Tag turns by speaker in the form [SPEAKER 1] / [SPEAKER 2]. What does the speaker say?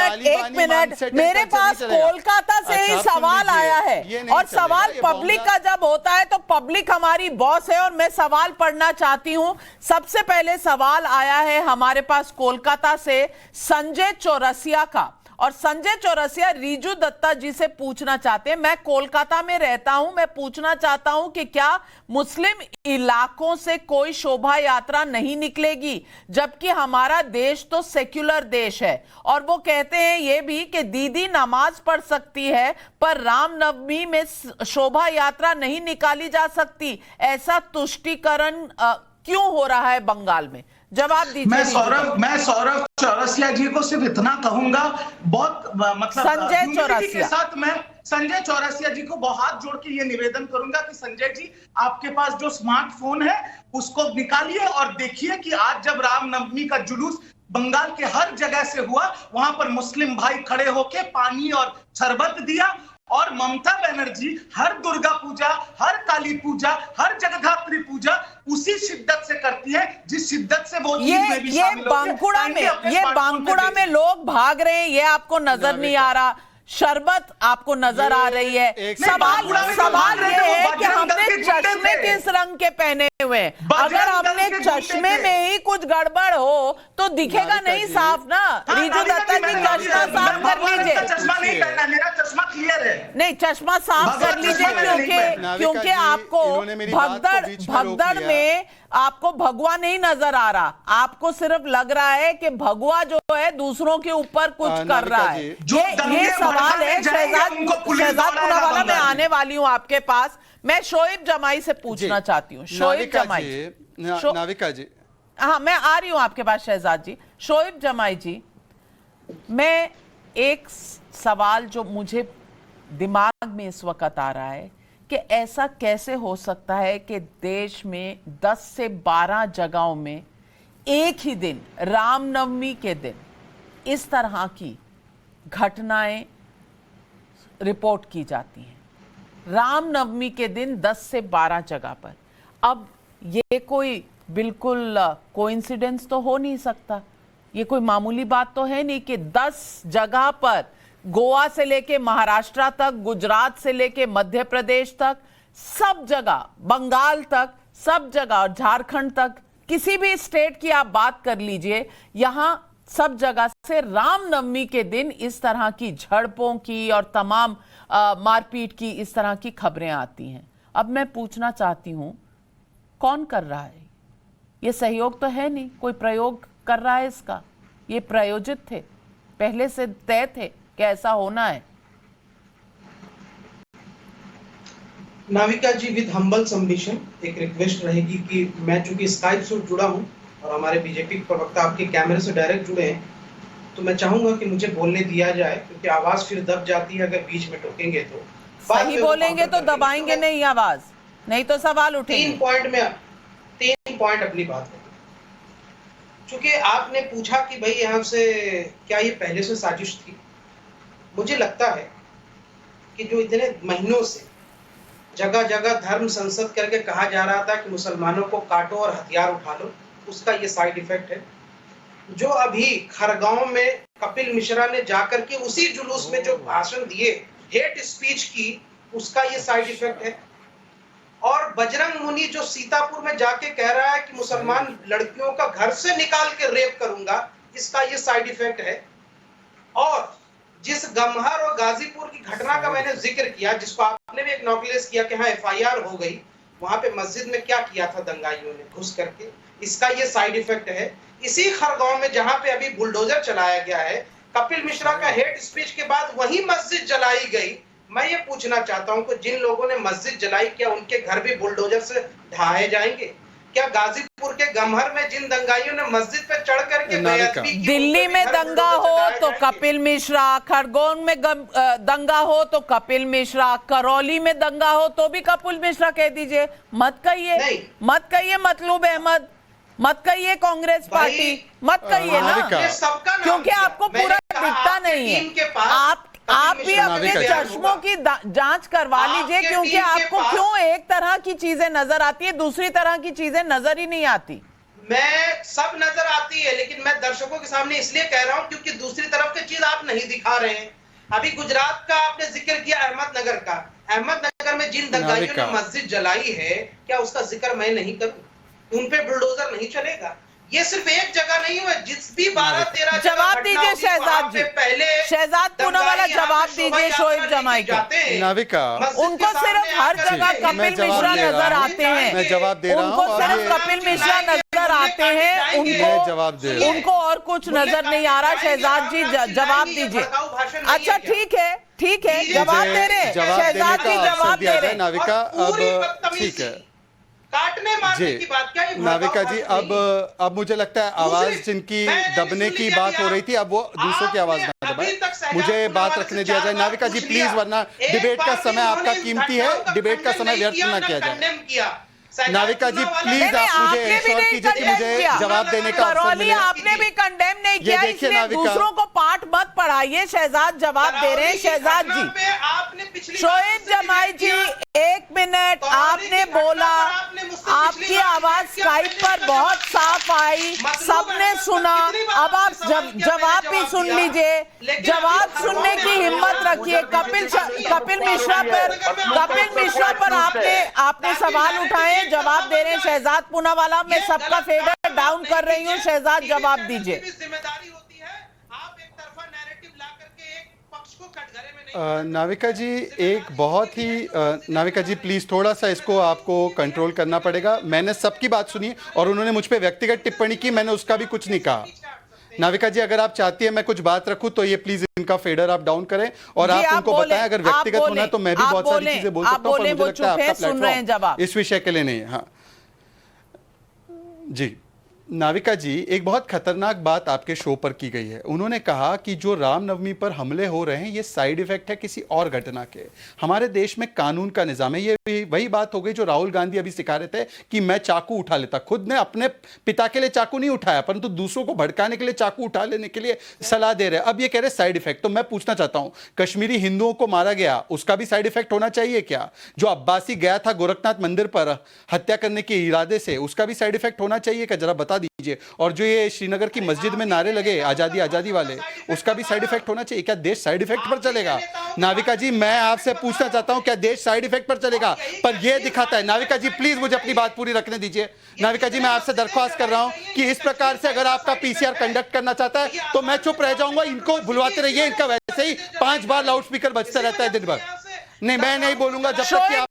[SPEAKER 1] एक मिनट, मेरे पास कोलकाता से ही सवाल आया है और सवाल पब्लिक का जब होता है तो पब्लिक हमारी बॉस है और मैं सवाल पढ़ना चाहती हूं। सबसे पहले सवाल आया है हमारे पास कोलकाता से संजय चौरसिया का, और संजय चौरसिया रीजू दत्ता जी से पूछना चाहते हैं। मैं कोलकाता में रहता हूं, मैं पूछना चाहता हूं कि क्या मुस्लिम इलाकों से कोई शोभा यात्रा नहीं निकलेगी, जबकि हमारा देश तो सेक्युलर देश है। और वो कहते हैं ये भी कि दीदी नमाज पढ़ सकती है पर रामनवमी में शोभा यात्रा नहीं निकाली जा सकती। ऐसा तुष्टीकरण क्यों हो रहा है बंगाल में? जवाब दीजिए।
[SPEAKER 2] मैं सौरभ चौरसिया जी को सिर्फ इतना कहूंगा, बहुत मतलब
[SPEAKER 1] संजय चौरसिया
[SPEAKER 2] के साथ मैं संजय चौरसिया जी को हाथ जोड़ के ये निवेदन करूंगा कि संजय जी, आपके पास जो स्मार्टफोन है उसको निकालिए और देखिए कि आज जब रामनवमी का जुलूस बंगाल के हर जगह से हुआ, वहां पर मुस्लिम भाई खड़े होके पानी और शरबत दिया, और ममता बनर्जी हर दुर्गा पूजा, हर काली पूजा, हर जगद्धात्री पूजा उसी शिद्दत से करती है जिस शिद्दत से वो
[SPEAKER 1] ये बांकुड़ा में लोग भाग रहे हैं, ये आपको नजर नहीं आ रहा? शरबत आपको नजर आ रही है? सवाल ये है कि हमने चश्मे किस रंग के पहने हुए हैं? अगर हमने चश्मे में ही कुछ गड़बड़ हो तो दिखेगा नहीं साफ ना। रीजू दत्ता जी चश्मा साफ कर लीजिए।
[SPEAKER 2] चश्मा नहीं पहना, मेरा चश्मा क्लियर है।
[SPEAKER 1] नहीं, चश्मा साफ कर लीजिए क्योंकि आपको भगदड़ में आपको भगवा नहीं नजर आ रहा, आपको सिर्फ लग रहा है कि भगवा जो है दूसरों के ऊपर कुछ कर रहा है। ये सवाल है शहजाद पुनावाला, मैं आने वाली हूं आपके पास। मैं शोएब जमाई से पूछना चाहती हूँ। शोएब जमाई,
[SPEAKER 3] नाविका जी,
[SPEAKER 1] हाँ मैं आ रही हूं आपके पास शहजाद जी। शोएब जमाई जी, मैं एक सवाल जो मुझे दिमाग में इस वक्त आ रहा है कि ऐसा कैसे हो सकता है कि देश में 10 से 12 जगहों में एक ही दिन, रामनवमी के दिन, इस तरह की घटनाएं रिपोर्ट की जाती हैं। रामनवमी के दिन 10 से 12 जगह पर। अब ये कोई बिल्कुल कोइंसिडेंस तो हो नहीं सकता, ये कोई मामूली बात तो है नहीं कि 10 जगह पर, गोवा से लेके महाराष्ट्र तक, गुजरात से लेके मध्य प्रदेश तक, सब जगह, बंगाल तक, सब जगह, और झारखंड तक, किसी भी स्टेट की आप बात कर लीजिए, यहां सब जगह से रामनवमी के दिन इस तरह की झड़पों की और तमाम मारपीट की इस तरह की खबरें आती हैं। अब मैं पूछना चाहती हूं, कौन कर रहा है? ये सहयोग तो है नहीं, कोई प्रयोग कर रहा है इसका? ये प्रायोजित थे, पहले से तय थे कि ऐसा होना है?
[SPEAKER 4] नाविका जी, विद हम्बल सबमिशन एक रिक्वेस्ट रहेगी कि मैं चूंकि स्काइप से जुड़ा हूं और हमारे बीजेपी प्रवक्ता आपके कैमरे से डायरेक्ट जुड़े हैं, तो मैं चाहूंगा कि मुझे बोलने दिया जाए, क्योंकि आवाज फिर दब जाती है अगर बीच में टोकेंगे तो।
[SPEAKER 1] सही बोलेंगे तो दबाएंगे नहीं आवाज, नहीं तो सवाल उठेंगे।
[SPEAKER 4] 3 पॉइंट अपनी बात है। चूंकि आपने पूछा कि भाई यहाँ से क्या ये पहले से साजिश थी, मुझे लगता है कि जो इतने महीनों से जगह जगह धर्म संसद करके कहा जा रहा था कि मुसलमानों को काटो और हथियार उठा लो, उसका ये साइड इफेक्ट है। जो अभी खरगांव में कपिल मिश्रा ने जाकर के उसी जुलूस में जो भाषण दिए, हेट स्पीच की, उसका ये साइड इफेक्ट है। और बजरंग मुनि जो सीतापुर में जाके कह रहा है कि मुसलमान लड़कियों का घर से निकाल के रेप करूंगा, इसका ये साइड इफेक्ट है। और जिस गम्हर और गाजीपुर की घटना का मैंने जिक्र किया, जिसको आपने भी एक्नॉलेज किया कि हाँ FIR हो गई, वहां पे मस्जिद में क्या किया था दंगाइयों ने घुस करके, इसका ये साइड इफेक्ट है। इसी खरगोन में जहां पे अभी बुलडोजर चलाया गया है, कपिल मिश्रा का हेट स्पीच के बाद वही मस्जिद जलाई गई। मैं ये पूछना चाहता हूं कि जिन लोगों ने मस्जिद जलाई, क्या उनके घर भी बुलडोजर से ढहाए जाएंगे? क्या गाजीपुर के गम्हर में जिन दंगाइयों ने मस्जिद पे चढ़ करके बेअदबी की,
[SPEAKER 1] दिल्ली में दंगा हो तो कपिल मिश्रा, खरगोन में दंगा हो तो कपिल मिश्रा, करौली में दंगा हो तो भी कपिल मिश्रा कह दीजिए, मत कहिए मतलूब अहमद, मत कहिए कांग्रेस पार्टी, मत कहिए ना, क्योंकि आपको पूरा दिखता नहीं है। आप भी अपने चश्मों की जांच करवा लीजिए, क्योंकि आपको क्यों एक तरह की चीजें नजर आती है, दूसरी तरह की चीजें नजर ही नहीं आती।
[SPEAKER 4] मैं सब नजर आती है, लेकिन मैं दर्शकों के सामने इसलिए कह रहा हूं क्योंकि दूसरी तरफ की चीज आप नहीं दिखा रहे हैं। अभी गुजरात का आपने जिक्र किया, अहमदनगर का। अहमदनगर में जिन दंगाइयों ने मस्जिद जलाई है, क्या उसका जिक्र मैं नहीं करूं? उन पे बुलडोजर नहीं चलेगा। ये सिर्फ एक जगह नहीं हुआ, जिस भी 12-13
[SPEAKER 1] जवाब दीजिए शहजाद जी,
[SPEAKER 4] पहले
[SPEAKER 1] शहजाद पूनावाला जवाब दीजिए शोएब जमाई को।
[SPEAKER 3] नाविका,
[SPEAKER 1] उनको सिर्फ हर जगह कपिल मिश्रा नजर आते हैं।
[SPEAKER 3] मैं जवाब दे रहा हूं,
[SPEAKER 1] उनको सिर्फ कपिल मिश्रा नजर आते हैं, उनको और कुछ नजर नहीं आ रहा। शहजाद जी जवाब दीजिए। अच्छा ठीक है, ठीक है, जवाब दे रहे हैं शहजाद जी, जवाब दे रहे हैं।
[SPEAKER 3] नाविका अब ठीक है,
[SPEAKER 4] काटने मारने की बात क्या?
[SPEAKER 3] नाविका जी अब मुझे लगता है आवाज जिनकी दबने की बात हो रही थी, अब वो दूसरों की आवाज ना दबाए, मुझे बात रखने दिया जाए। नाविका जी प्लीज, वरना डिबेट का समय आपका कीमती है, डिबेट का समय व्यर्थ ना किया जाए। नाविका जी प्लीज, आप मुझे एश्योर कीजिए कि मुझे जवाब देने का अवसर मिले।
[SPEAKER 1] आपने भी कंडेम नहीं किया, इसलिए दूसरों को पाठ मत पढ़ाइए। शहजाद जवाब दे रहे हैं। शहजाद जी, शोएब जमाई जी 1 मिनट, आपने बोला, आपकी आवाज स्काइप पर बहुत साफ आई, सबने सुना। अब आप जवाब भी सुन लीजिए, जवाब सुनने की हिम्मत रखिए। कपिल मिश्रा पर आपने सवाल उठाए, जवाब दे रहे हैं शहजाद पूनावाला। मैं सबका फेडर डाउन कर रही हूँ, शहजाद जवाब दीजिए।
[SPEAKER 4] जिम्मेदारी होती है, आप एक तरफा नैरेटिव ला करके एक पक्ष को कटघरे में नहीं।
[SPEAKER 3] नाविका जी एक बहुत ही नाविका जी प्लीज थोड़ा सा इसको आपको कंट्रोल करना पड़ेगा। मैंने सबकी बात सुनी और उन्होंने मुझ पे व्यक्तिगत टिप्पणी की, मैंने उसका भी कुछ नहीं कहा। नाविका जी अगर आप चाहती है मैं कुछ बात रखूं तो ये प्लीज इनका फेडर आप डाउन करें और आप उनको बताएं। अगर व्यक्तिगत होना है तो मैं भी बहुत सारी चीजें बोल सकता हूं, पर मुझे लगता है आपका प्लेटफॉर्म इस विषय के लिए नहीं है। हाँ जी, नाविका जी एक बहुत खतरनाक बात आपके शो पर की गई है। उन्होंने कहा कि जो रामनवमी पर हमले हो रहे हैं ये साइड इफेक्ट है किसी और घटना के। हमारे देश में कानून का निजाम है। ये वही बात हो गई जो राहुल गांधी अभी सिखा रहे थे कि मैं चाकू उठा लेता। खुद ने अपने पिता के लिए चाकू नहीं उठाया, परंतु दूसरों को भड़काने के लिए चाकू उठा लेने के लिए सलाह दे रहे हैं। अब ये कह रहे साइड इफेक्ट। तो मैं पूछना चाहता हूं, कश्मीरी हिंदुओं को मारा गया, उसका भी साइड इफेक्ट होना चाहिए क्या? जो अब्बासी गया था गोरखनाथ मंदिर पर हत्या करने के इरादे से, उसका भी साइड इफेक्ट होना चाहिए क्या? जरा बता दीजिए। और जो ये श्रीनगर की मस्जिद में नारे लगे आजादी आजादी वाले, उसका भी साइड इफेक्ट होना चाहिए क्या? देश साइड इफेक्ट पर चलेगा? नाविका जी मैं आपसे पूछना चाहता हूं क्या देश साइड इफेक्ट पर चलेगा? पर यह दिखाता है। नाविका जी प्लीज मुझे अपनी बात पूरी रखने दीजिए। नाविका जी मैं आपसे दरख्वास्त कर रहा हूं कि इस प्रकार से अगर आपका पीसीआर कंडक्ट करना चाहता है तो मैं चुप रह जाऊंगा। इनको बुलवाते रहिए, इनका वैसे ही 5 बार लाउड स्पीकर बजते रहता है दिन भर। नहीं मैं नहीं बोलूंगा जब तक कि आप